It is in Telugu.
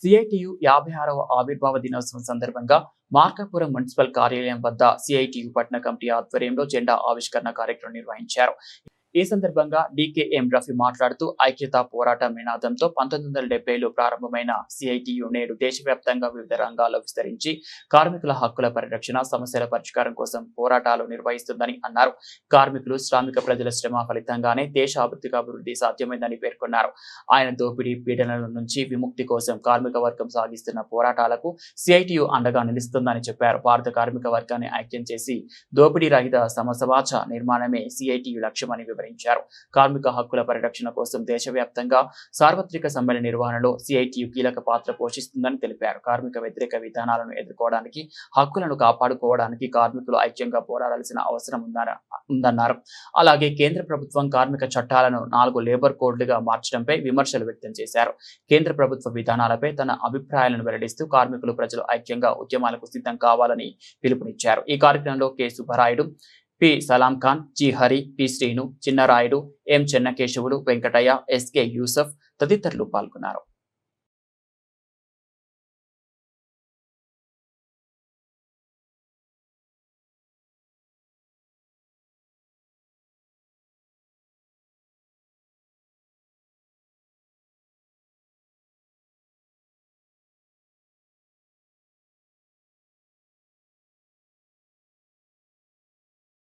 సిఐటియు 56వ ఆవిర్భావ దినోత్సవం సందర్భంగా మార్కాపురం మున్సిపల్ కార్యాలయం వద్ద సిఐటియు పట్టణ కమిటీ ఆధ్వర్యంలో జెండా ఆవిష్కరణ కార్యక్రమం నిర్వహించారు. ఈ సందర్భంగా డికేఎం రఫీ మాట్లాడుతూ ఐక్యతా పోరాట నినాదంతో 1970లో ప్రారంభమైన సిఐటియు నేడు దేశవ్యాప్తంగా వివిధ రంగాల్లో విస్తరించి కార్మికుల హక్కుల పరిరక్షణ, సమస్యల పరిష్కారం కోసం పోరాటాలు నిర్వహిస్తుందని అన్నారు. కార్మికులు, శ్రామిక ప్రజల శ్రమ ఫలితంగానే దేశ అభివృద్ధి సాధ్యమైందని పేర్కొన్నారు. ఆయన దోపిడీ, పీడనల నుంచి విముక్తి కోసం కార్మిక వర్గం సాగిస్తున్న పోరాటాలకు సిఐటియు అండగా నిలుస్తుందని చెప్పారు. భారత కార్మిక వర్గాన్ని ఐక్యం చేసి దోపిడీ రహిత సమాజ నిర్మాణమే సిఐటియు లక్ష్యమని వివరించారు. కార్మిక హక్కుల పరిరక్షణ కోసం దేశవ్యాప్తంగా సార్వత్రిక సమ్మెల నిర్వహణలో సిఐటియు కీలక పాత్ర పోషిస్తుందని తెలిపారు. కార్మిక వ్యతిరేక విధానాలను ఎదుర్కోవడానికి, హక్కులను కాపాడుకోవడానికి కార్మికులు ఐక్యంగా పోరాడాల్సిన అవసరం ఉందన్నారు. అలాగే కేంద్ర ప్రభుత్వం కార్మిక చట్టాలను 4 లేబర్ కోడ్లుగా మార్చడంపై విమర్శలు వ్యక్తం చేశారు. కేంద్ర ప్రభుత్వ విధానాలపై తన అభిప్రాయాలను వెల్లడిస్తూ కార్మికులు, ప్రజలు ఐక్యంగా ఉద్యమాలకు సిద్ధం కావాలని పిలుపునిచ్చారు. ఈ కార్యక్రమంలో కె సుబ్బరాయుడు, పి సలాం ఖాన్, జి హరి, పి శ్రీను, చిన్నరాయుడు, ఎం చెన్నకేశవులు, వెంకటయ్య, ఎస్కే యూసఫ్ తదితరులు పాల్గొన్నారు.